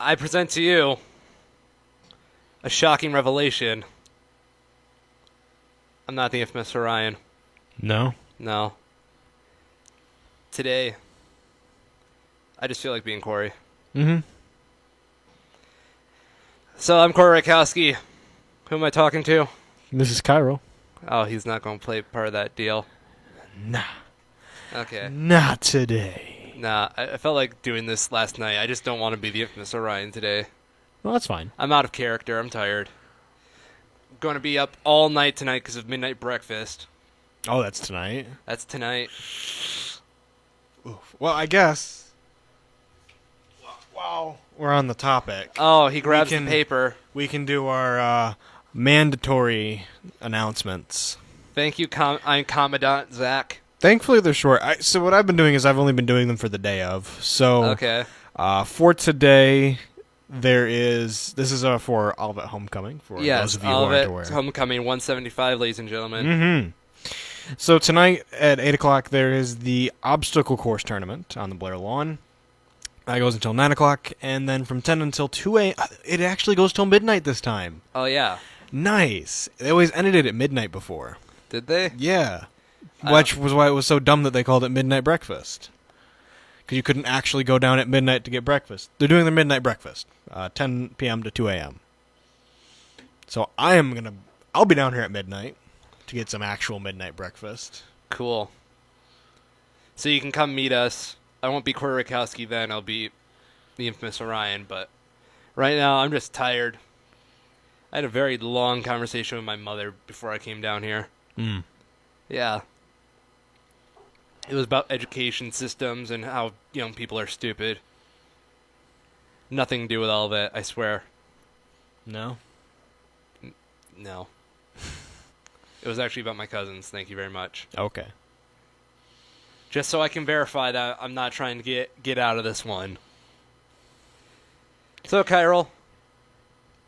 I present to you a shocking revelation. I'm not the infamous Orion. No? No. Today, I just feel like being Corey. Mm-hmm. So I'm Corey Rakowski. Who am I talking to? This is Cairo. Oh, he's not going to play part of that deal. Nah. Okay. Not today. Nah, I felt like doing this last night. I just don't want to be the infamous Orion today. Well, that's fine. I'm out of character. I'm tired. I'm going to be up all night tonight because of midnight breakfast. Oh, that's tonight? That's tonight. Oof. Well, I guess. Wow. We're on the topic. Oh, he grabs the paper. We can do our mandatory announcements. Thank you, I'm Commandant Zach. Thankfully, they're short. So what I've been doing is I've only been doing them for the day of. So Okay. For today, this is for Olivet Homecoming, for those of you who aren't aware. Yes, Homecoming 175, ladies and gentlemen. Mm-hmm. So tonight at 8 o'clock, there is the obstacle course tournament on the Blair Lawn. That goes until 9 o'clock, and then from 10 until 2 a.m. It actually goes till midnight this time. Oh, yeah. Nice. They always ended it at midnight before. Did they? Yeah. Which was why it was so dumb that they called it midnight breakfast. Because you couldn't actually go down at midnight to get breakfast. They're doing their midnight breakfast, 10 p.m. to 2 a.m. So I'll be down here at midnight to get some actual midnight breakfast. Cool. So you can come meet us. I won't be Corey Rakowski then. I'll be the infamous Orion. But right now, I'm just tired. I had a very long conversation with my mother before I came down here. Mm. Yeah. It was about education systems and how young people are stupid. Nothing to do with all of it, I swear. No? No. It was actually about my cousins. Thank you very much. Okay. Just so I can verify that I'm not trying to get out of this one. So, Kyril,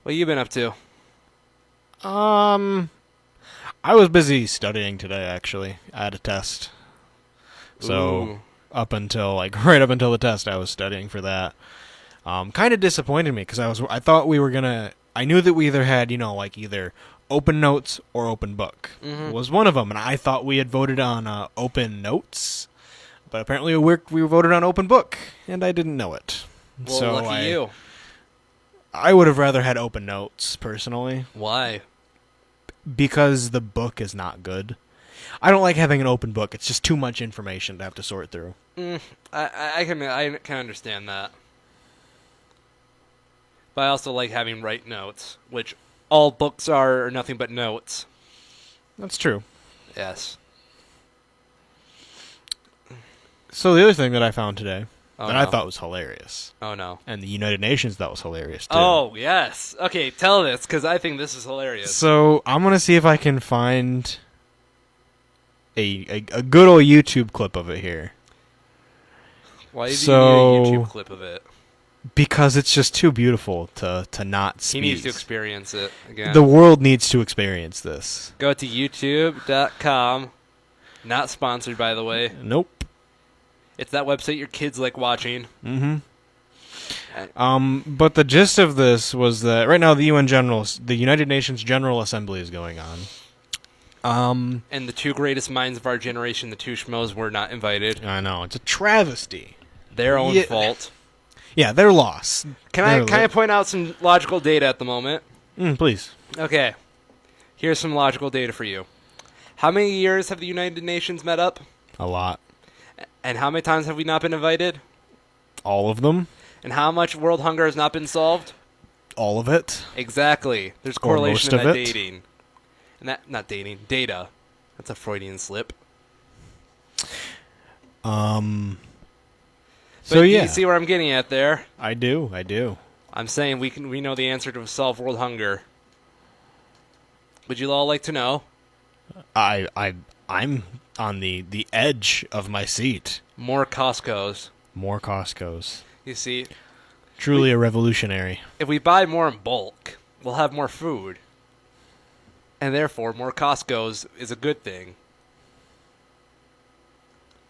what you been up to? I was busy studying today, actually. I had a test. So, Ooh. right up until the test, I was studying for that. Kind of disappointed me, because I thought we were gonna, I knew that we either had, either open notes or open book. Mm-hmm. Was one of them, and I thought we had voted on open notes, but apparently we voted on open book, and I didn't know it. Well, so lucky you. I would have rather had open notes, personally. Why? Because the book is not good. I don't like having an open book. It's just too much information to have to sort through. I can understand that. But I also like having write notes, which all books are nothing but notes. That's true. Yes. So the other thing that I found today that I no. thought was hilarious, Oh, no. and the United Nations thought was hilarious, too. Oh, yes. Okay, tell this, because I think this is hilarious. So I'm going to see if I can find a good old YouTube clip of it here. Why do you So- need a YouTube clip of it? Because it's just too beautiful to not speak. He needs to experience it again. The world needs to experience this. Go to youtube.com. Not sponsored, by the way. Nope. It's that website your kids like watching. Mm-hmm. But the gist of this was that right now the United Nations General Assembly is going on. And the two greatest minds of our generation, the two Schmoes, were not invited. I know, it's a travesty. Their own Yeah. fault. Yeah, they're lost. Can I point out some logical data at the moment? Please. Okay. Here's some logical data for you. How many years have the United Nations met up? A lot. And how many times have we not been invited? All of them? And how much world hunger has not been solved? All of it? Exactly. There's Or correlation most in of that it? dating. And that, not dating, data. That's a Freudian slip. So But yeah. you see where I'm getting at there? I do. I'm saying we know the answer to solve world hunger. Would you all like to know? I'm on the edge of my seat. More Costco's. More Costco's. You see, Truly a revolutionary. if we buy more in bulk, we'll have more food. And therefore, more Costco's is a good thing.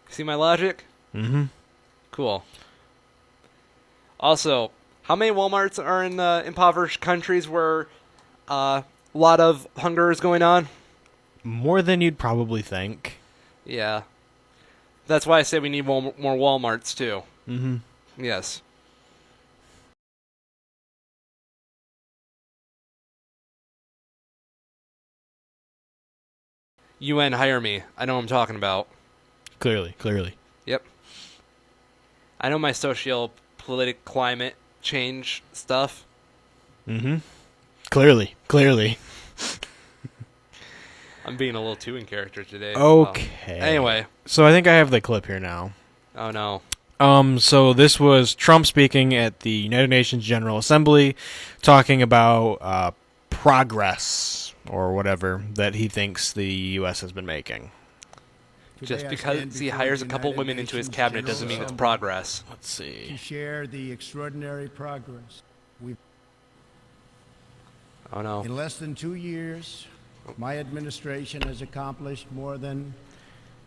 See my logic? Mm-hmm. Cool. Also, How many Walmarts are in impoverished countries where a lot of hunger is going on? More than you'd probably think. Yeah. That's why I say we need more Walmarts, too. Mm-hmm. Yes. UN, hire me. I know what I'm talking about. Clearly. Yep. I know my socio-politic climate change stuff. Mm-hmm. Clearly. I'm being a little too in character today. Okay. Anyway. So I think I have the clip here now. Oh, no. So this was Trump speaking at the United Nations General Assembly, talking about progress, or whatever, that he thinks the U.S. has been making. Just because he hires a couple women into his cabinet doesn't mean it's progress. Let's see. To share the extraordinary progress we've. Oh, no. In less than 2 years, my administration has accomplished more than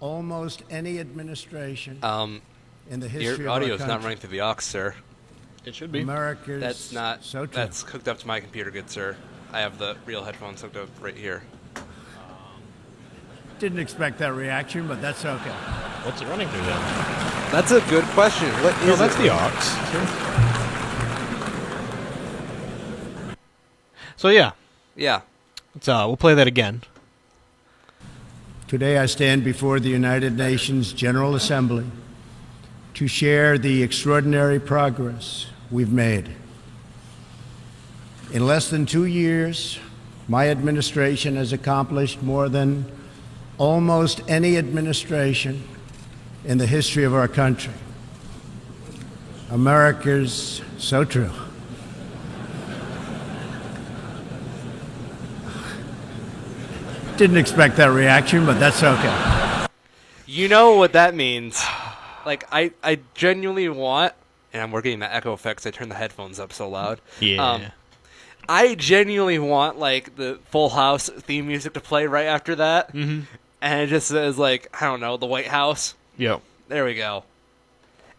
almost any administration in the history of Your our audio's country. not running through the aux, sir. It should be. America's That's not. so true. That's hooked up to my computer, good sir. I have the real headphones hooked up right here. Didn't expect that reaction, but that's okay. What's it running through then? That's a good question. What is No, that's it? the aux. So yeah, Yeah. we'll play that again. Today I stand before the United Nations General Assembly to share the extraordinary progress we've made. In less than 2 years, my administration has accomplished more than almost any administration in the history of our country. America's so true. Didn't expect that reaction, but that's okay. You know what that means. Like, I genuinely want, and we're getting the echo effects. I turned the headphones up so loud. Yeah. I genuinely want, like, the Full House theme music to play right after that. Mm-hmm. And it just says, like, I don't know, the White House. Yep. There we go.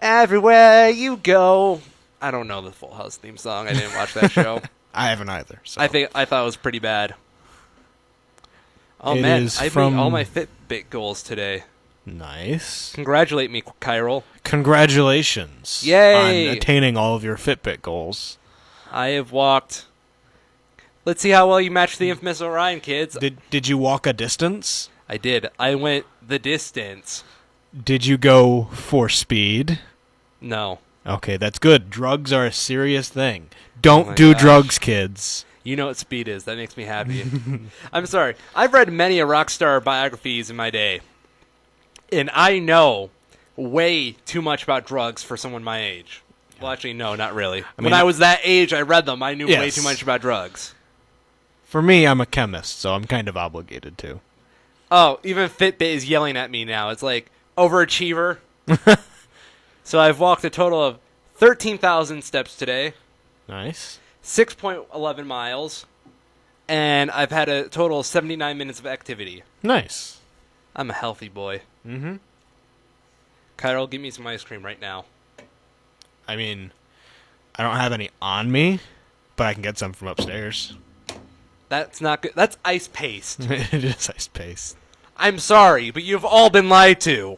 Everywhere you go. I don't know the Full House theme song. I didn't watch that show. I haven't either. So. I thought it was pretty bad. Oh, It man, is I from- beat all my Fitbit goals today. Nice. Congratulate me, Kyril. Congratulations. Yay. On attaining all of your Fitbit goals. I have walked. Let's see how well you match the infamous Orion, kids. Did you walk a distance? I did. I went the distance. Did you go for speed? No. Okay, that's good. Drugs are a serious thing. Don't Oh my do gosh. drugs, kids. You know what speed is. That makes me happy. I'm sorry. I've read many a rock star biographies in my day. And I know way too much about drugs for someone my age. Well, actually, no, not really. When mean- I was that age, I read them. I knew way Yes. too much about drugs. For me, I'm a chemist, so I'm kind of obligated to. Oh, even Fitbit is yelling at me now. It's like, overachiever. So I've walked a total of 13,000 steps today, Nice. 6.11 miles, and I've had a total of 79 minutes of activity. Nice. I'm a healthy boy. Mm-hmm. Kyril, give me some ice cream right now. I mean, I don't have any on me, but I can get some from upstairs. That's not good. That's ice paste. It is ice paste. I'm sorry, but you've all been lied to.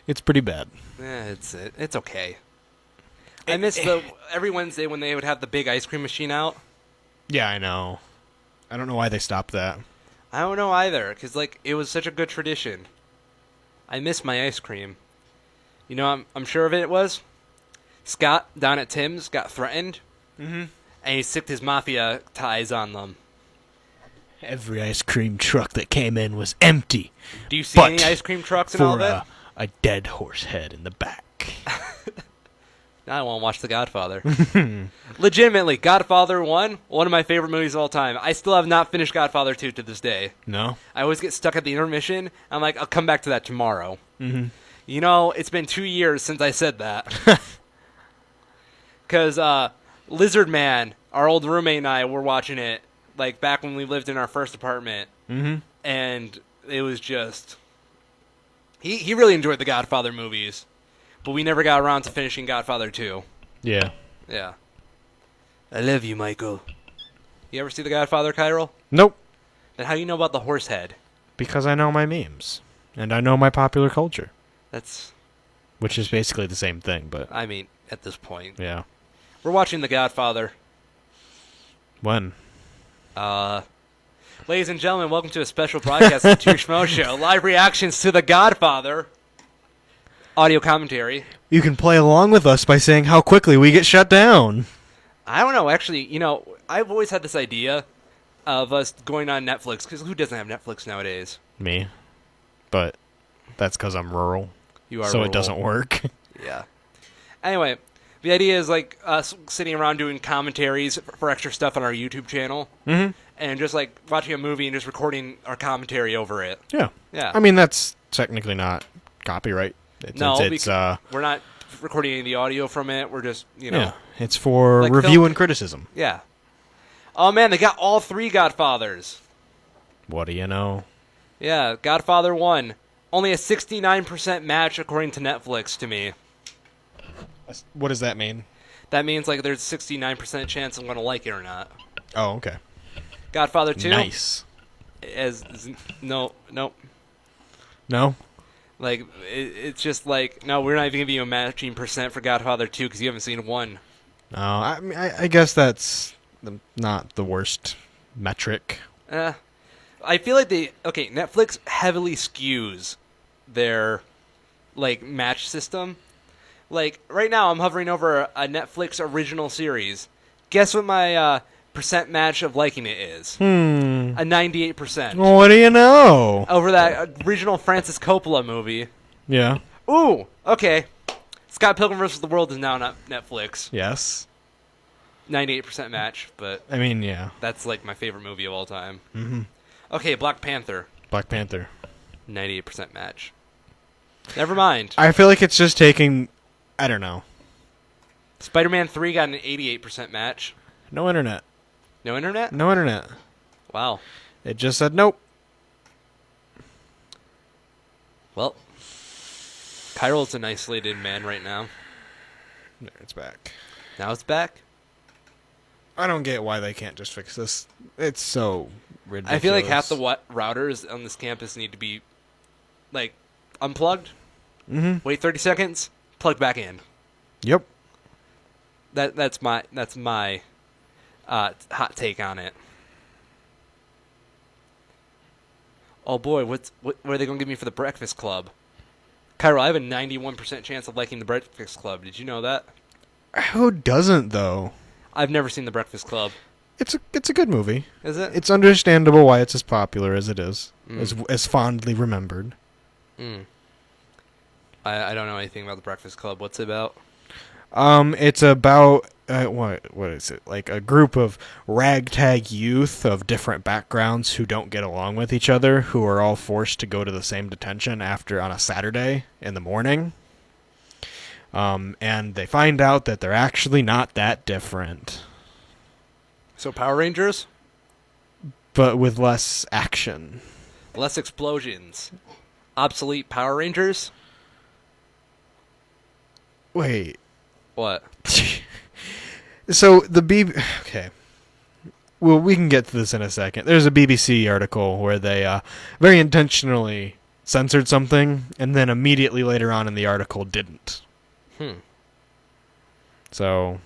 It's pretty bad. It's okay. I miss every Wednesday when they would have the big ice cream machine out. Yeah, I know. I don't know why they stopped that. I don't know either, because like it was such a good tradition. I miss my ice cream. You know, I'm sure of it was. Scott down at Tim's got threatened, and he sicked his mafia ties on them. Every ice cream truck that came in was empty. Do you see But any ice cream trucks and all for that? a dead horse head in the back. Now I want to watch The Godfather. Legitimately, Godfather 1, one of my favorite movies of all time. I still have not finished Godfather 2 to this day. No? I always get stuck at the intermission. I'm like, I'll come back to that tomorrow. Mm-hmm. You know, it's been 2 years since I said that. Because Lizard Man, our old roommate and I were watching it, like, back when we lived in our first apartment. Mm-hmm. And it was just... He really enjoyed the Godfather movies. but we never got around to finishing Godfather 2. Yeah. Yeah. I love you, Michael. You ever see The Godfather, Kyril? Nope. Then how do you know about the horse head? Because I know my memes. And I know my popular culture. That's... Which is basically the same thing, but... I mean, at this point. Yeah. We're watching The Godfather. When? Ladies and gentlemen, welcome to a special broadcast of the Schmoes Show. Live reactions to The Godfather. Audio commentary. You can play along with us by saying how quickly we get shut down. I don't know, actually, I've always had this idea of us going on Netflix, because who doesn't have Netflix nowadays? Me. But that's because I'm rural. You are so rural. it doesn't work. Yeah. Anyway, the idea is like us sitting around doing commentaries for extra stuff on our YouTube channel, and just like watching a movie and just recording our commentary over it. Yeah. Yeah. I mean, that's technically not copyright. It's we're not recording any of the audio from it. We're just, yeah, it's for like review film. and criticism. Yeah. Oh man, they got all 3 Godfathers. What do you know? Yeah, Godfather 1. Only a 69% match according to Netflix to me. What does that mean? That means like there's a 69% chance I'm going to like it or not. Oh, okay. Godfather 2? Nice. Nope. No? Like, it's just like, no, we're not even giving you a matching percent for Godfather 2 because you haven't seen 1. No, I mean, I guess that's not the worst metric. I feel like Netflix heavily skews their, like, match system. Like, right now I'm hovering over a Netflix original series. Guess what my percent match of liking it is? A 98%. What do you know? Over that original Francis Coppola movie. Yeah. Ooh, okay. Scott Pilgrim vs. the World is now on Netflix. Yes. 98% match, but I mean, yeah. that's like my favorite movie of all time. Mm-hmm. Okay, Black Panther. Black Panther. 98% match. Never mind. I feel like it's just taking... I don't know. Spider-Man 3 got an 88% match. No internet. No internet? No internet. Wow. It just said nope. Well, Kyril's an isolated man right now. There, it's back. Now it's back. I don't get why they can't just fix this. It's so ridiculous. I feel like half the routers on this campus need to be, like, unplugged. Mm-hmm. Wait 30 seconds. Plug back in. Yep. That's my hot take on it. Oh boy, what are they gonna give me for the Breakfast Club? Kyril, I have a 91% chance of liking the Breakfast Club. Did you know that? Who doesn't though? I've never seen the Breakfast Club. It's a good movie. Is it? It's understandable why it's as popular as it is, as fondly remembered. I don't know anything about the Breakfast Club. What's it about? It's about what is it? Like a group of ragtag youth of different backgrounds who don't get along with each other, who are all forced to go to the same detention on a Saturday in the morning. And they find out that they're actually not that different. So Power Rangers? But with less action. Less explosions. Obsolete Power Rangers? Wait. What? So okay. Well, we can get to this in a second. There's a BBC article where they very intentionally censored something, and then immediately later on in the article didn't. So,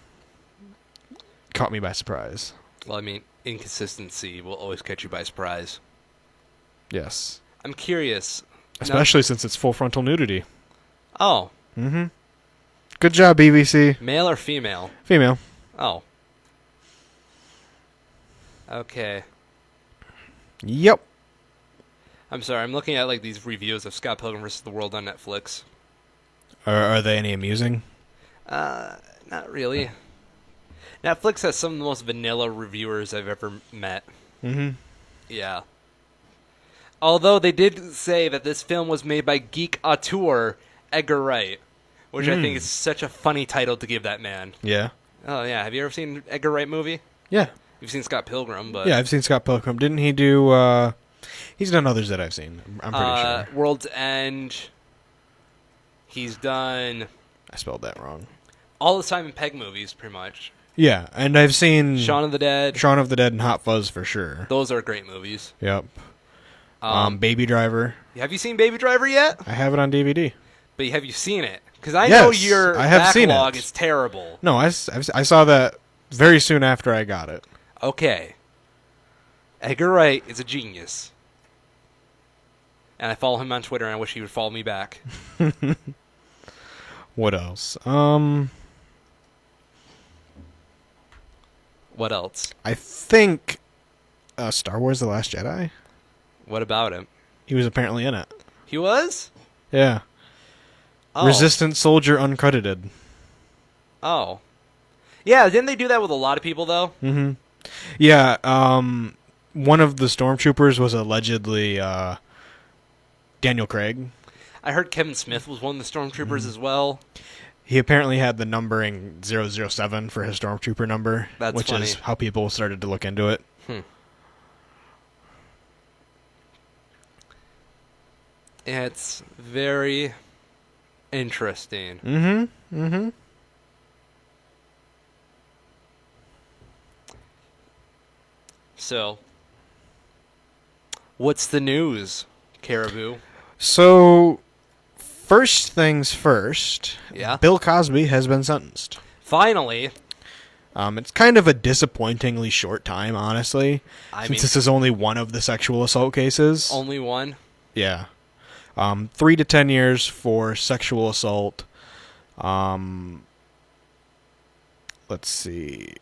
caught me by surprise. Well, I mean, inconsistency will always catch you by surprise. Yes. I'm curious. Especially since it's full frontal nudity. Oh. Mm-hmm. Good job, BBC. Male or female? Female. Oh. Okay. Yep. I'm sorry, I'm looking at like these reviews of Scott Pilgrim vs. the World on Netflix. Are they any amusing? Not really. Netflix has some of the most vanilla reviewers I've ever met. Mm-hmm. Yeah. Although they did say that this film was made by geek auteur Edgar Wright, which I think is such a funny title to give that man. Yeah. Oh, yeah. Have you ever seen an Edgar Wright movie? Yeah. You've seen Scott Pilgrim, but... Yeah, I've seen Scott Pilgrim. Didn't he do... He's done others that I've seen. I'm pretty sure. World's End. He's done I spelled that wrong. All the Simon Pegg movies, pretty much. Yeah, and I've seen Shaun of the Dead. Shaun of the Dead and Hot Fuzz for sure. Those are great movies. Yep. Baby Driver. Have you seen Baby Driver yet? I have it on DVD. But have you seen it? Because I Yes, know your I have seen backlog it. is terrible. No, I saw that very soon after I got it. Okay. Edgar Wright is a genius. And I follow him on Twitter, and I wish he would follow me back. What else? What else? I think Star Wars: The Last Jedi. What about him? He was apparently in it. He was? Yeah. Oh. Resistant soldier uncredited. Oh. Yeah, didn't they do that with a lot of people, though? Mm-hmm. Yeah, one of the stormtroopers was allegedly Daniel Craig. I heard Kevin Smith was one of the stormtroopers as well. He apparently had the numbering 007 for his stormtrooper number, That's which funny. is how people started to look into it. It's very interesting. Mm-hmm. Mm-hmm. So, what's the news, Caribou? So, first things first. Yeah? Bill Cosby has been sentenced. Finally. It's kind of a disappointingly short time, honestly, I since mean, this is only one of the sexual assault cases. only one. Yeah. 3 to 10 years for sexual assault. Let's see.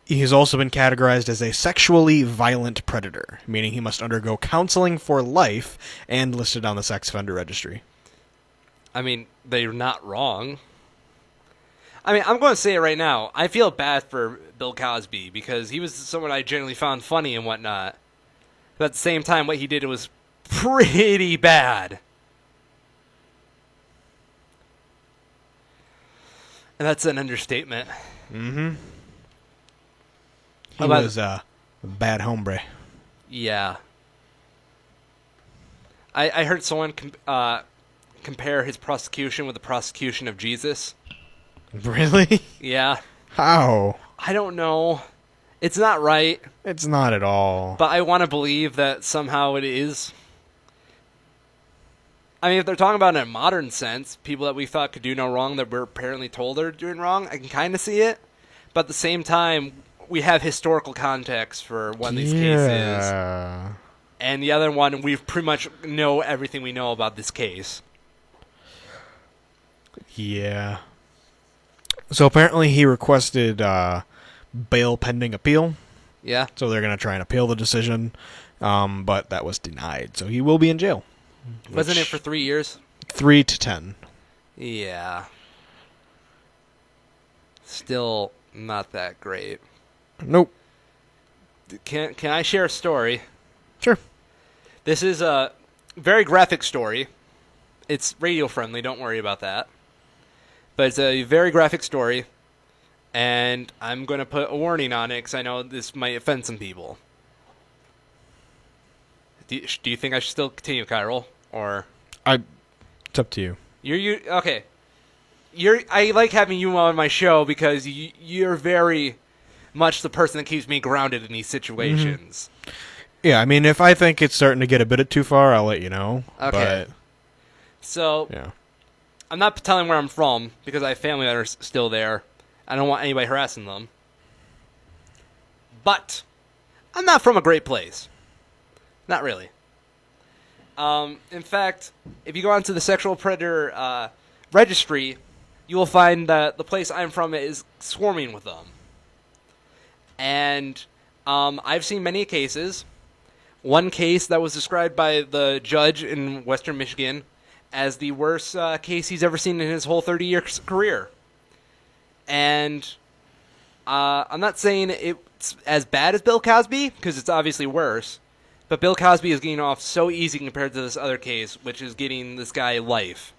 He has also been categorized as a sexually violent predator, meaning he must undergo counseling for life and listed on the sex offender registry. I mean, they're not wrong. I mean, I'm going to say it right now. I feel bad for Bill Cosby because he was someone I generally found funny and whatnot. But at the same time, what he did was pretty bad. And that's an understatement. Mm-hmm. He About- was a bad hombre. Yeah. I heard someone compare his prosecution with the prosecution of Jesus. Really? Yeah. How? I don't know. It's not right, It's not at all. but I want to believe that somehow it is. I mean, if they're talking about it in a modern sense, people that we thought could do no wrong that we're apparently told are doing wrong, I can kind of see it. But at the same time, we have historical context for one of these cases. And the other one, we pretty much know everything we know about this case. Yeah. So apparently he requested bail pending appeal. Yeah? So they're going to try and appeal the decision. But that was denied. So he will be in jail. Wasn't it Which- for 3 years? 3 to 10. Yeah. Still not that great. Nope. Can I share a story? Sure. This is a very graphic story. It's radio friendly, don't worry about that. But it's a very graphic story, and I'm going to put a warning on it because I know this might offend some people. Do you think I should still continue, Kyril? Or It's up to you. you okay? I like having you on my show because you're very much the person that keeps me grounded in these situations. Yeah, I mean, if I think it's starting to get a bit too far, I'll let you know. Okay. So But, yeah. I'm not telling where I'm from because I have family that are still there. I don't want anybody harassing them. But I'm not from a great place. Not really. In fact, if you go onto the sexual predator registry, you will find that the place I'm from is swarming with them. And I've seen many cases. One case that was described by the judge in Western Michigan as the worst case he's ever seen in his whole 30-year career. And I'm not saying it's as bad as Bill Cosby, because it's obviously worse. But Bill Cosby is getting off so easy compared to this other case, which is getting this guy life.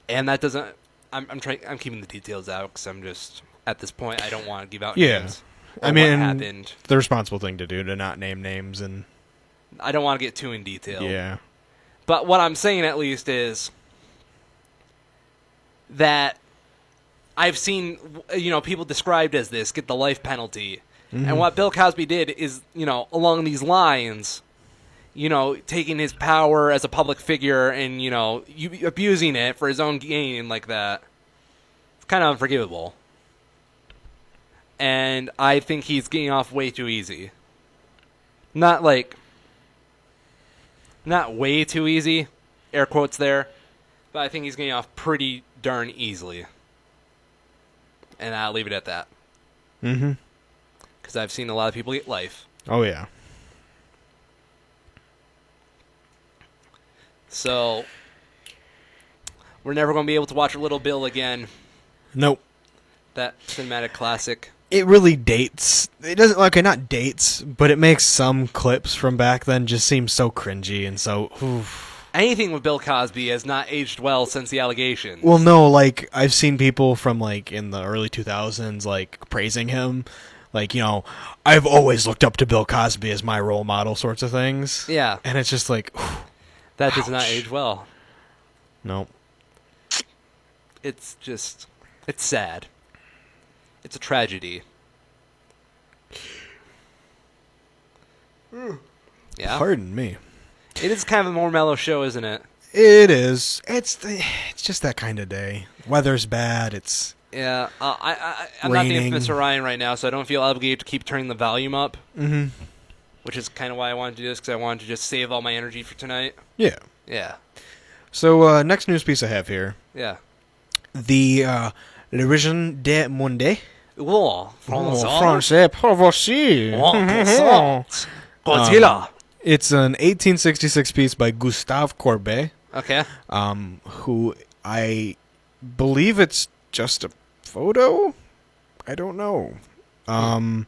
And that doesn't... I'm keeping the details out, because I'm just... At this point, I don't want to give out names. I or mean, what happened. the responsible thing to do to not name names and... I don't want to get too in detail. Yeah. But what I'm saying, at least, is... that I've seen, people described as this, get the life penalty. And what Bill Cosby did is, along these lines, taking his power as a public figure and, abusing it for his own gain like that. It's kind of unforgivable. And I think he's getting off way too easy. Not way too easy, air quotes there, but I think he's getting off pretty darn easily. And I'll leave it at that. Mm-hmm. Because I've seen a lot of people get life. Oh, yeah. So, we're never going to be able to watch Little Bill again. Nope. That cinematic classic. It really dates. It doesn't, not dates, but it makes some clips from back then just seem so cringy and so... Oof. Anything with Bill Cosby has not aged well since the allegations. Well, no, I've seen people from, in the early 2000s, praising him. I've always looked up to Bill Cosby as my role model sorts of things. Yeah. And it's just that does ouch. not age well. Nope. It's sad. It's a tragedy. Yeah. Pardon me. It is kind of a more mellow show, isn't it? It is. It's just that kind of day. Weather's bad. It's Yeah. I'm raining. not the infamous Orion right now, so I don't feel obligated to keep turning the volume up. Mm-hmm. Which is kind of why I wanted to do this, because I wanted to just save all my energy for tonight. Yeah. Yeah. So next news piece I have here. Yeah. The l'origine des mondes. Oh, Français, pour voici. Godzilla. It's an 1866 piece by Gustave Courbet, Okay. who I believe it's just a photo. I don't know. I'm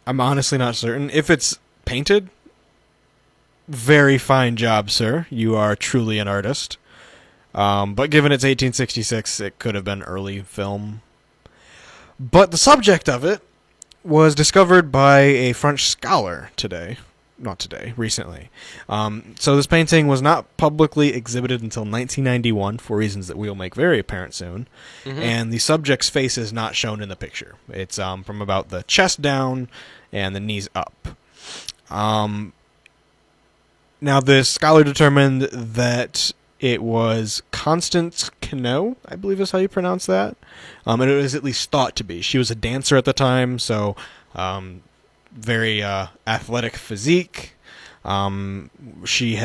honestly not certain. If it's painted, very fine job, sir. You are truly an artist. But given it's 1866, it could have been early film. But the subject of it was discovered by a French scholar recently. So this painting was not publicly exhibited until 1991 for reasons that we'll make very apparent soon. Mm-hmm. And the subject's face is not shown in the picture. It's from about the chest down and the knees up. Now this scholar determined that it was Constance Queneau, I believe is how you pronounce that. And it was at least thought to be. She was a dancer at the time, so very athletic physique. She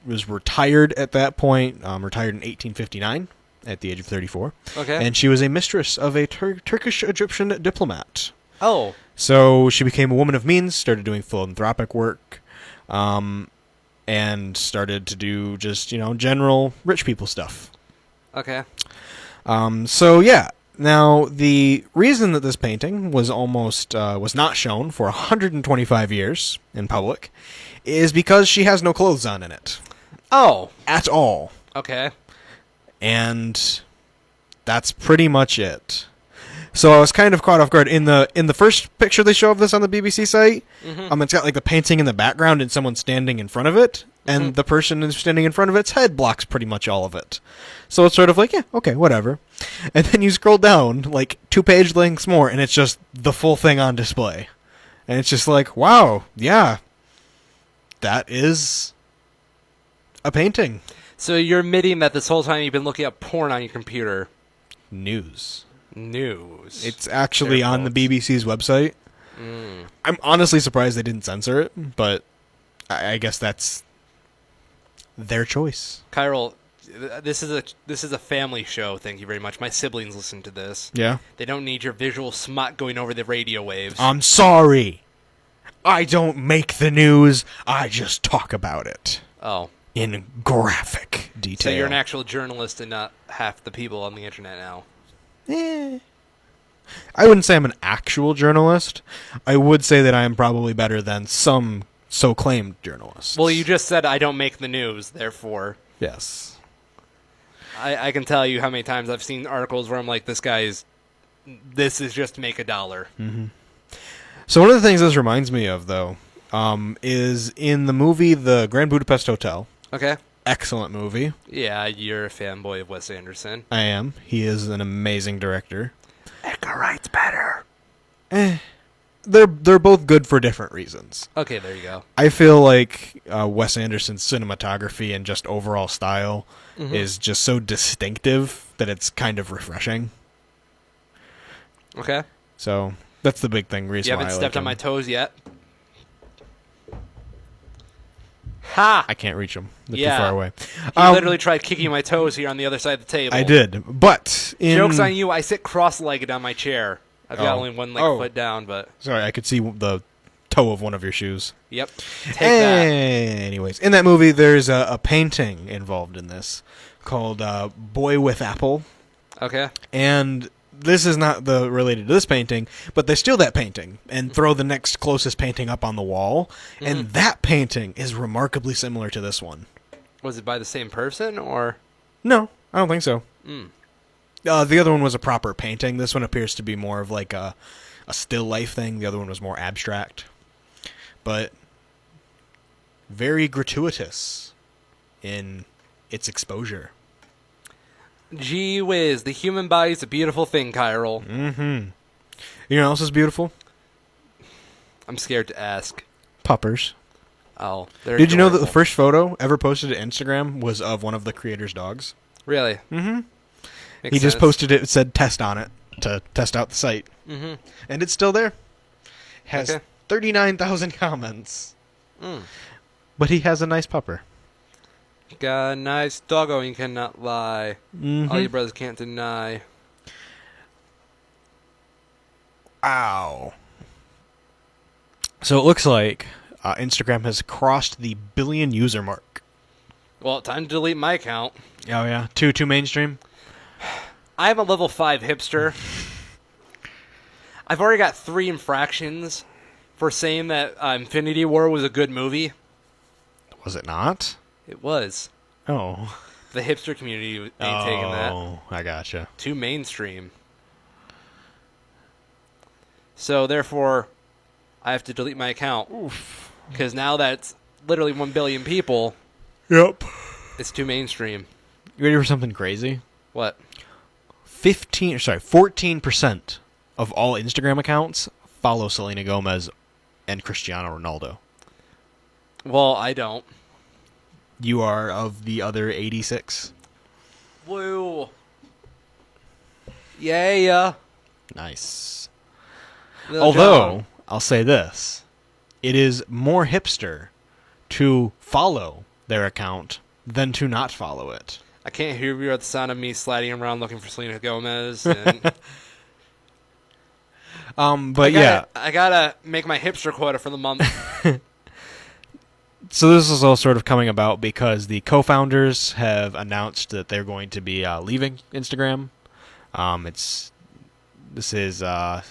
was retired at that point, retired in 1859 at the age of 34. Okay. And she was a mistress of a Turkish-Egyptian diplomat. Oh. So she became a woman of means, started doing philanthropic work, and started to do just, general rich people stuff. Okay. So, yeah. Now, the reason that this painting was was not shown for 125 years in public is because she has no clothes on in it. Oh. At all. Okay. And that's pretty much it. So I was kind of caught off guard. In the first picture they show of this on the BBC site, it's got the painting in the background and someone standing in front of it, and the person who's standing in front of its head blocks pretty much all of it. So it's sort of yeah, okay, whatever. And then you scroll down 2 page lengths more, and it's just the full thing on display. And it's just wow, yeah, that is a painting. So you're admitting that this whole time you've been looking up porn on your computer. News. It's actually on the BBC's website. I'm honestly surprised they didn't censor it, but I guess that's their choice. Kyril, this is a family show. Thank you very much. My siblings listen to this. Yeah. They don't need your visual smut going over the radio waves. I'm sorry. I don't make the news. I just talk about it. Oh. In graphic detail. So you're an actual journalist and not half the people on the internet now. I wouldn't say I'm an actual journalist. I would say that I am probably better than some so-claimed journalists. Well, you just said I don't make the news, therefore. Yes. I can tell you how many times I've seen articles where I'm like, this is just to make $1. Mm-hmm. So one of the things this reminds me of, though, is in the movie The Grand Budapest Hotel. Okay. excellent movie. Yeah, you're a fanboy of Wes Anderson. I am. He is an amazing director. Edgar Wright's better. They're both good for different reasons. Okay, there you go. I feel like Wes Anderson's cinematography and just overall style is just so distinctive that it's kind of refreshing. Okay. So that's the big thing. Reason You why haven't I stepped like on my him. toes yet. Ha! I can't reach him. They're Yeah. too far away. He literally tried kicking my toes here on the other side of the table. I did, but Joke's on you. I sit cross-legged on my chair. I've got Oh. only one leg Oh. put down, but Sorry, I could see the toe of one of your shoes. yep. Take that. Anyways, in that movie, there's a painting involved in this called "Boy with Apple," Okay. and this is not related to this painting, but they steal that painting and throw the next closest painting up on the wall, and that painting is remarkably similar to this one. Was it by the same person or? No, I don't think so. Mm. The other one was a proper painting. This one appears to be more of like a still life thing. The other one was more abstract, but very gratuitous in its exposure. Gee whiz, the human body's a beautiful thing, Kyril. Mm-hmm. You know what else is beautiful? I'm scared to ask. Puppers. Oh, they're Did you know that the adorable. first photo ever posted to Instagram was of one of the creator's dogs? Really? Mm-hmm. Makes He just sense. posted it, said test on it to test out the site. Mm-hmm. And it's still there. Has Okay. 39,000 comments. Mm. But he has a nice pupper. Got a nice doggo, you cannot lie. Mm-hmm. All your brothers can't deny. Ow. So it looks like Instagram has crossed the billion user mark. Well, time to delete my account. Oh, yeah? Too mainstream? I am a level 5 hipster. I've already got 3 infractions for saying that Infinity War was a good movie. Was it not? It was. Oh. The hipster community ain't taking that. Oh, I gotcha. Too mainstream. So, therefore, I have to delete my account. Oof. Because now that's literally 1 billion people, Yep. it's too mainstream. You ready for something crazy? What? 14% of all Instagram accounts follow Selena Gomez and Cristiano Ronaldo. Well, I don't. You are of the other 86. Woo. Yeah. Nice. Lil Although, Jon. I'll say this. It is more hipster to follow their account than to not follow it. I can't hear you at the sound of me sliding around looking for Selena Gomez. And But yeah. I gotta make my hipster quota for the month. So this is all sort of coming about because the co-founders have announced that they're going to be leaving Instagram. This is I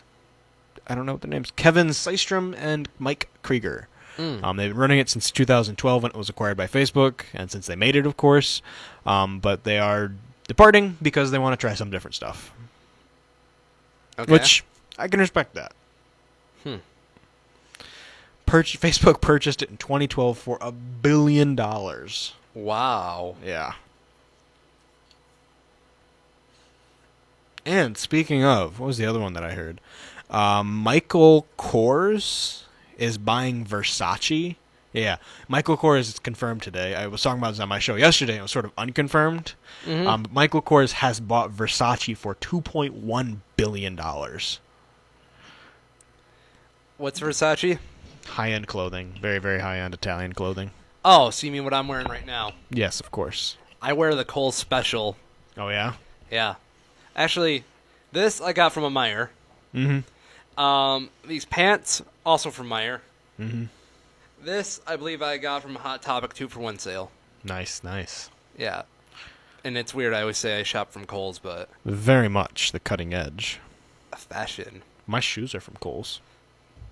don't know what their names. Kevin Systrom and Mike Krieger. They've been running it since 2012 when it was acquired by Facebook, and since they made it, of course. But they are departing because they want to try some different stuff, Okay. which I can respect that. Facebook purchased it in 2012 for $1 billion. Wow. Yeah. And speaking of, what was the other one that I heard? Michael Kors is buying Versace. Yeah, Michael Kors is confirmed today. I was talking about this on my show yesterday. It was sort of unconfirmed. Michael Kors has bought Versace for $2.1 billion. What's Versace? High-end clothing. Very, very high-end Italian clothing. Oh, so you mean what I'm wearing right now? Yes, of course. I wear the Cole Special. Oh, yeah? Yeah. Actually, this I got from a Meyer. Mm-hmm. These pants, also from Meyer. Mm-hmm. This, I believe I got from a Hot Topic 2-for-1 sale. Nice, nice. Yeah. And it's weird, I always say I shop from Kohl's, but Very much the cutting edge. fashion. My shoes are from Kohl's.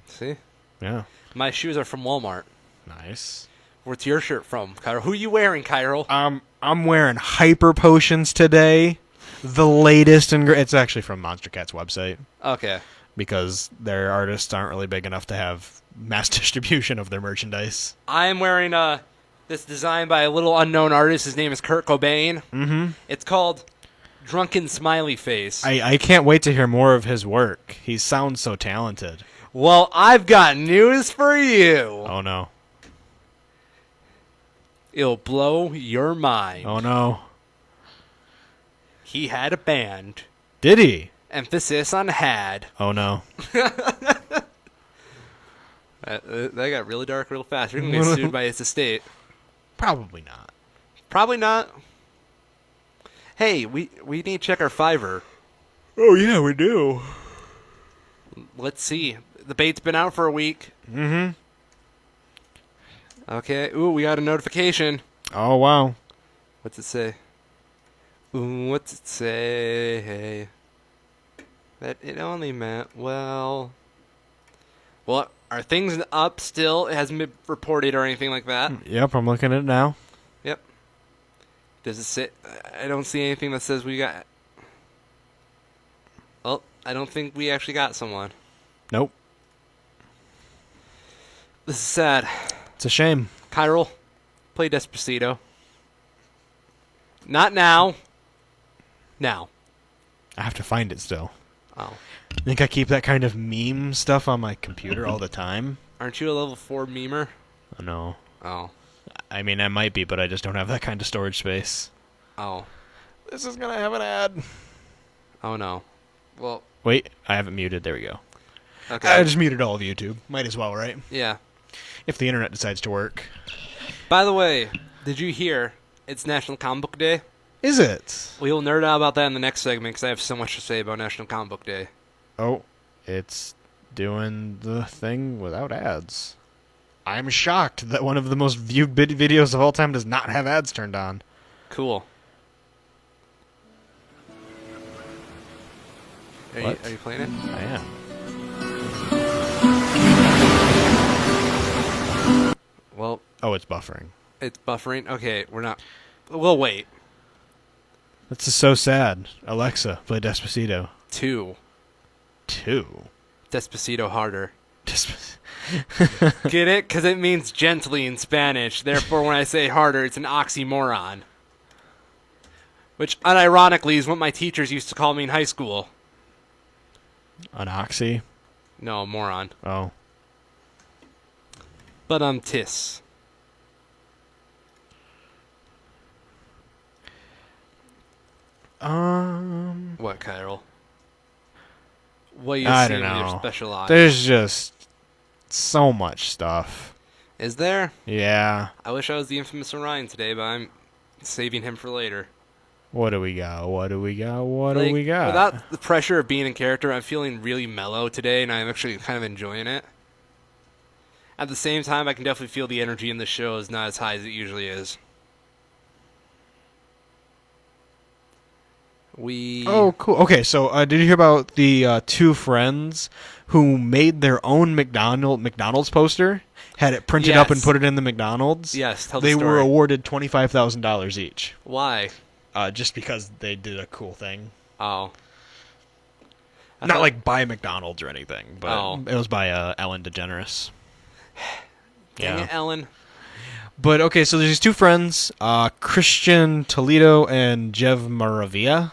See? Yeah. My shoes are from Walmart. Nice. What's your shirt from, Cairo? Who you wearing, Cairo? I'm wearing Hyper Potions today. The latest and it's actually from Monster Cat's website Okay. because their artists aren't really big enough to have mass distribution of their merchandise. I'm wearing That's designed by a little unknown artist. His name is Kurt Cobain. Mm-hmm. It's called Drunken Smiley Face. I can't wait to hear more of his work. He sounds so talented. Well, I've got news for you. Oh, no. It'll blow your mind. Oh, no. He had a band. Did he? Emphasis on had. Oh, no. That got really dark real fast. You're going to get sued by his estate. Probably not. Probably not. Hey, we need to check our Fiverr. Oh, yeah, we do. Let's see. The bait's been out for a week. Mm-hmm. Okay. Ooh, we got a notification. Oh, wow. What's it say? Ooh, what's it say? That it only meant, well, are things up still? It hasn't been reported or anything like that. Yep, I'm looking at it now. Yep. Does it say? I don't see anything that says we got. Well, I don't think we actually got someone. Nope. This is sad. It's a shame. Chiral, play Despacito. Not now. Now. I have to find it still. Oh. I think I keep that kind of meme stuff on my computer all the time. Aren't you a level 4 memer? Oh, no. Oh. I mean, I might be, but I just don't have that kind of storage space. Oh. This is going to have an ad. Oh no. Well. Wait, I have it muted. There we go. Okay. I just muted all of YouTube. Might as well, right? Yeah. If the internet decides to work. By the way, did you hear it's National Comic Book Day? Is it? We will nerd out about that in the next segment because I have so much to say about National Comic Book Day. Oh, it's doing the thing without ads. I'm shocked that one of the most viewed videos of all time does not have ads turned on. Cool. Are What? you playing it? I am. Well, Oh, it's buffering. it's buffering. Okay, we're not. We'll wait. This is so sad. Alexa, play Despacito. 2. 2. Despacito harder. Get it? Because it means gently in Spanish. Therefore, when I say harder, it's an oxymoron. Which, unironically, is what my teachers used to call me in high school. An oxy? No, moron. Oh. But tis. What, Kyril? What you I see don't with your know. special eye? There's just so much stuff. Is there? Yeah. I wish I was the infamous Orion today, but I'm saving him for later. What do we got? What do we got? What do Like, we got? Without the pressure of being in character, I'm feeling really mellow today, and I'm actually kind of enjoying it. At the same time, I can definitely feel the energy in the show is not as high as it usually is. Oh, cool. Okay, so did you hear about the two friends who made their own McDonald's poster? Had it printed up and Yes. put it in the McDonald's? Yes, tell the They story. were awarded $25,000 each. Why? Just because they did a cool thing. Oh. Not like by McDonald's or anything, but Oh. it was by Ellen DeGeneres. Dang it, Ellen. But okay, so there's these two friends, Christian Toledo and Jev Maravilla,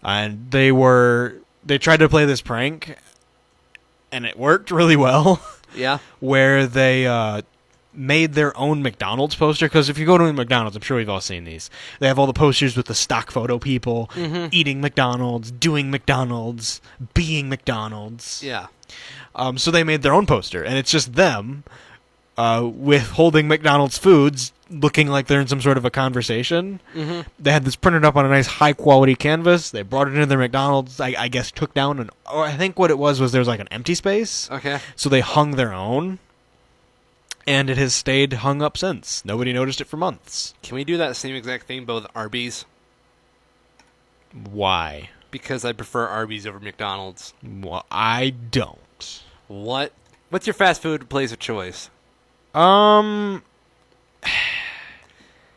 and they tried to play this prank, and it worked really well. Yeah. Where they made their own McDonald's poster. Because if you go to a McDonald's, I'm sure we've all seen these. They have all the posters with the stock photo people eating McDonald's, doing McDonald's, being McDonald's. Yeah. So they made their own poster, and it's just them with holding McDonald's foods, looking like they're in some sort of a conversation. Mm-hmm. They had this printed up on a nice high-quality canvas. They brought it into their McDonald's, I guess took down or I think what it was there was like an empty space. Okay. So they hung their own, and it has stayed hung up since. Nobody noticed it for months. Can we do that same exact thing but with Arby's? Why? Because I prefer Arby's over McDonald's. Well, I don't. What? What's your fast food place of choice?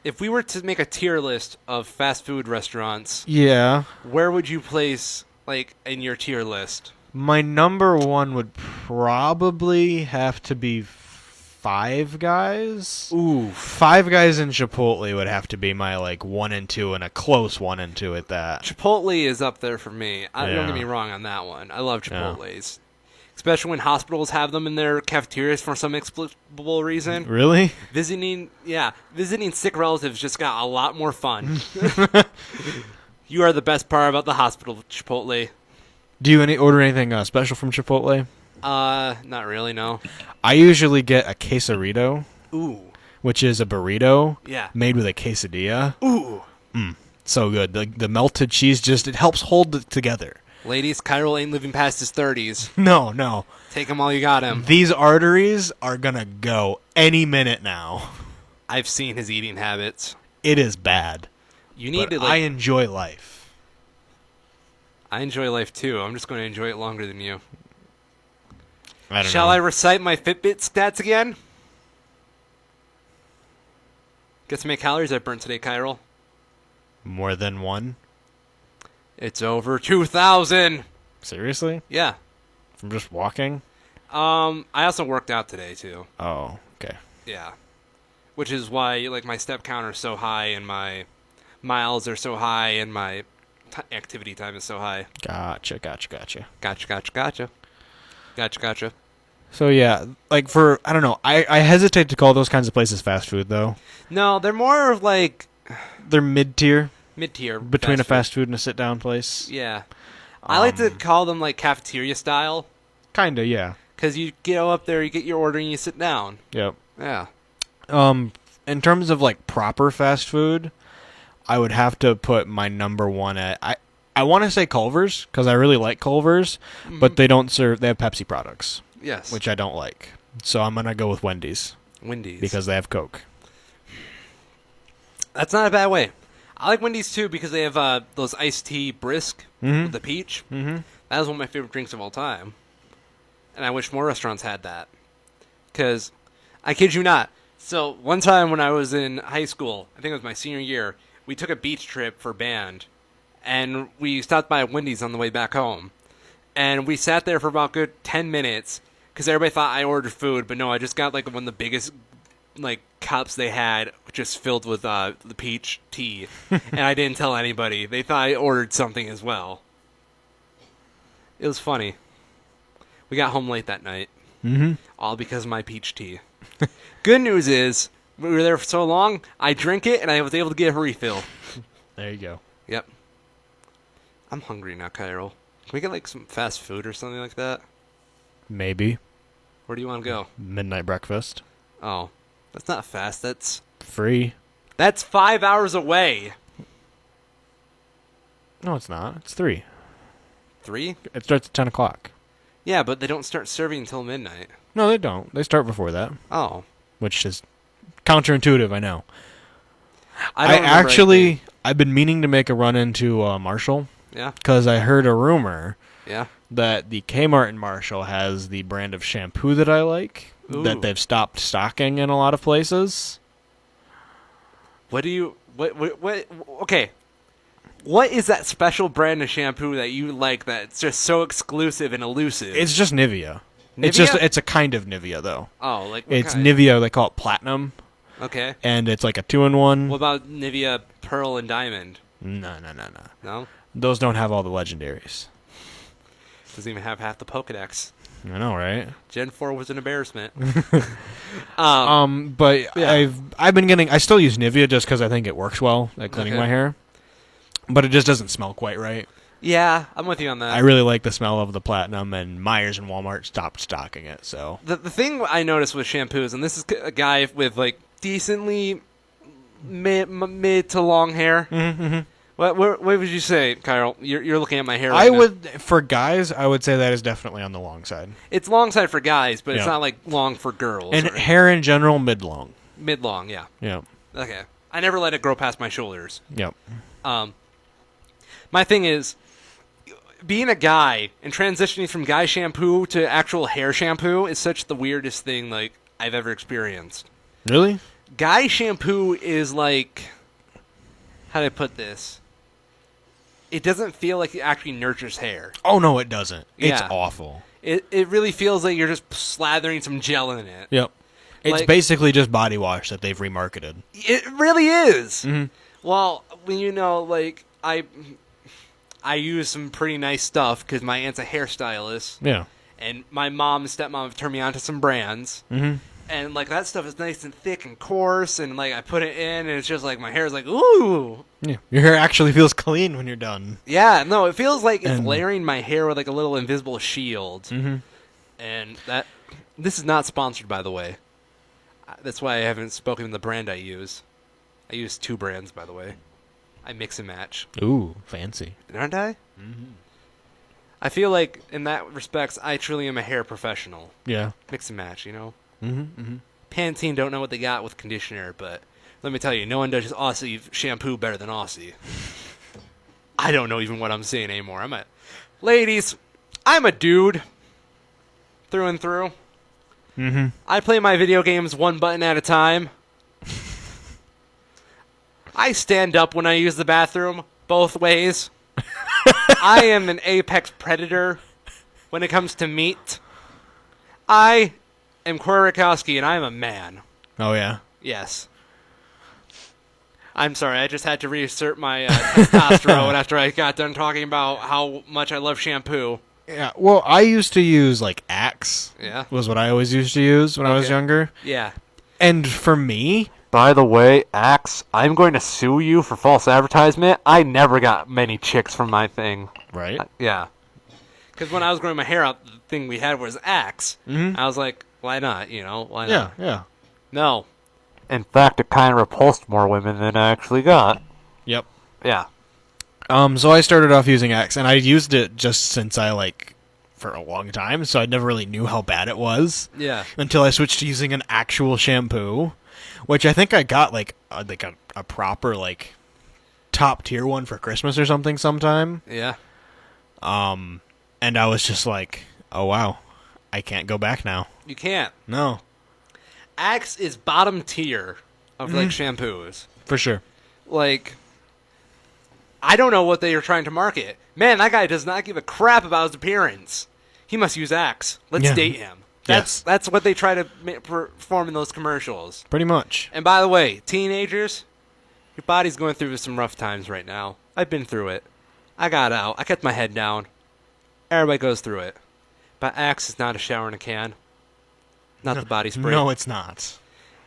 If we were to make a tier list of fast food restaurants, Yeah. where would you place, like, in your tier list? My number one would probably have to be Five Guys. Ooh. Five Guys and Chipotle would have to be my like 1 and 2, and a close 1 and 2 at that. Chipotle is up there for me. Don't Yeah. get me wrong on that one. I love Chipotles. Especially when hospitals have them in their cafeterias for some inexplicable reason. Really? Visiting sick relatives just got a lot more fun. You are the best part about the hospital, Chipotle. Do you order anything special from Chipotle? Not really, no. I usually get a quesarito, Ooh. which is a burrito Yeah. made with a quesadilla. Ooh. So good. The melted cheese it helps hold it together. Ladies, Kyril ain't living past his 30s. No. Take him while you got him. These arteries are going to go any minute now. I've seen his eating habits. It is bad. You need But to, I enjoy life. I enjoy life too. I'm just going to enjoy it longer than you. I don't Shall know. I recite my Fitbit stats again? Guess how many calories I burnt today, Kyril? More than one? It's over 2,000. Seriously? Yeah. From just walking? I also worked out today too. Oh, okay. Yeah. Which is why like my step count is so high and my miles are so high and my activity time is so high. Gotcha. Gotcha. So yeah, like I don't know, I hesitate to call those kinds of places fast food though. No, they're more of like They're mid-tier mid-tier between a fast food and a sit-down place. Yeah. I like to call them like cafeteria style Kinda, yeah. because you go up there, you get your order, and you sit down. Yep. Yeah. In terms of like proper fast food, I would have to put my number one at I want to say Culver's because I really like Culver's, but they have Pepsi products, Yes. which I don't like. So I'm gonna go with Wendy's Wendy's. because they have Coke. That's not a bad way. I like Wendy's too because they have those iced tea brisk with the peach. Mm-hmm. That is one of my favorite drinks of all time. And I wish more restaurants had that. Because, I kid you not. So, one time when I was in high school, I think it was my senior year, we took a beach trip for band. And we stopped by Wendy's on the way back home. And we sat there for about good 10 minutes. Because everybody thought I ordered food. But no, I just got like one of the biggest like cups they had, just filled with the peach tea. And I didn't tell anybody. They thought I ordered something as well. It was funny. We got home late that night. Mm-hmm. All because of my peach tea. Good news is, we were there for so long, I drank it and I was able to get a refill. There you go. Yep. I'm hungry now, Kyril. Can we get like some fast food or something like that? Maybe Where do you want to go? midnight breakfast. Oh, that's not fast. Free. That's 5 hours away. No, it's not. It's 3. 3? It starts at 10 o'clock. Yeah, but they don't start serving until midnight. No, they don't. They start before that, Oh. which is counterintuitive, I know. I don't remember anything. I've been meaning to make a run into Marshall Yeah? because I heard a rumor Yeah? that the Kmart in Marshall has the brand of shampoo that I like Ooh. that they've stopped stocking in a lot of places. What, okay. What is that special brand of shampoo that you like that's just so exclusive and elusive? It's just Nivea. Nivea? It's a kind of Nivea though. Oh, like what It's kind? Nivea, they call it Platinum, Okay. and it's like a 2-in-1. What about Nivea Pearl and Diamond? No. No? Those don't have all the legendaries. Doesn't even have half the Pokedex. I know, right? Gen 4 was an embarrassment. But Yeah. I've been getting. I still use Nivea just because I think it works well at cleaning Okay. my hair, but it just doesn't smell quite right. Yeah, I'm with you on that. I really like the smell of the Platinum, and Myers and Walmart stopped stocking it. So The thing I noticed with shampoos, and this is a guy with like decently mid to long hair. Mm-hmm. What would you say, Kyle? You're looking at my hair. I Right now. would, for guys, I would say that is definitely on the long side, It's long side for guys, but it's Yeah. not like long for girls. and or hair in general, mid long. mid long, yeah. Yeah, Okay, I never let it grow past my shoulders. yep. My thing is, being a guy and transitioning from guy shampoo to actual hair shampoo is such the weirdest thing like I've ever experienced. Really? Guy shampoo is like, how do I put this? It doesn't feel like it actually nurtures hair. Oh no, it doesn't. It's Yeah. awful. It really feels like you're just slathering some gel in it. Yep. It's basically just body wash that they've remarketed. It really is. Mhm. Well, when I use some pretty nice stuff because my aunt's a hairstylist, Yeah. and my mom and stepmom have turned me on to some brands. Mm-hmm. And like that stuff is nice and thick and coarse, and like I put it in, and it's just like my hair is like, ooh. Yeah. Your hair actually feels clean when you're done. Yeah, no, it feels like it's And- layering my hair with like a little invisible shield. Mm-hmm. And this is not sponsored, by the way. That's why I haven't spoken to the brand I use. I use 2 brands, by the way. I mix and match, Ooh, fancy. aren't I? Mm-hmm. I feel like in that respects, I truly am a hair professional. Yeah. Mix and match, you know. Mm-hmm. Mm-hmm. Pantene don't know what they got with conditioner, but let me tell you, no one does Aussie shampoo better than Aussie. I don't know even what I'm saying anymore. Ladies, I'm a dude. Through and through. Mm-hmm. I play my video games one button at a time. I stand up when I use the bathroom, both ways. I am an apex predator when it comes to meat. I am Corey Rakowski, and I am a man. Oh, yeah. Yes. I'm sorry, I just had to reassert my testosterone after I got done talking about how much I love shampoo. Yeah. Well, I used to use, like, Axe. Yeah. Was what I always used to use when I was Okay. younger. Yeah. And for me... By the way, Axe, I'm going to sue you for false advertisement. I never got many chicks from my thing. Right? Yeah. Because when I was growing my hair out, the thing we had was Axe. Mm-hmm. I was like, why not? You know, why Yeah, not? yeah. No. In fact, it kind of repulsed more women than I actually got. Yep. Yeah. So I started off using Axe, and I used it just since for a long time, so I never really knew how bad it was Yeah. until I switched to using an actual shampoo, which I think I got a proper top tier one for Christmas or something sometime. Yeah. And I was just like, oh wow, I can't go back now. You can't. No, Axe is bottom tier of shampoos. for sure. Like, I don't know what they are trying to market. Man, that guy does not give a crap about his appearance. He must use Axe. Let's Yeah. date him. Yes. That's what they try to perform in those commercials. Pretty much. And by the way, teenagers, your body's going through some rough times right now. I've been through it. I got out. I kept my head down. Everybody goes through it. But Axe is not a shower in a can. Not the body spray. No, it's not.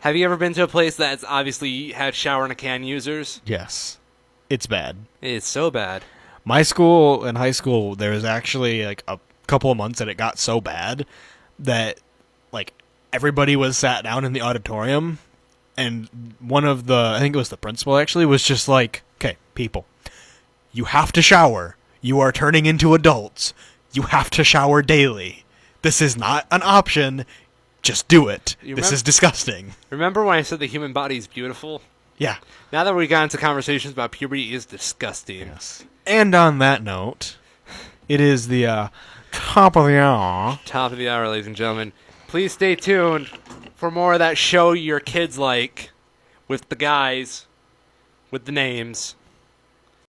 Have you ever been to a place that's obviously had shower in a can users? Yes, it's bad. It's so bad. My school in high school, there was actually a couple of months that it got so bad that everybody was sat down in the auditorium, and I think it was the principal actually, was just like, okay, people, you have to shower. You are turning into adults. You have to shower daily. This is not an option. Just do it. This is disgusting. Remember when I said the human body is beautiful? Yeah. Now that we got into conversations about puberty, it is disgusting. Yes. And on that note, it is the top of the hour. Top of the hour, ladies and gentlemen. Please stay tuned for more of that show your kids like with the guys with the names.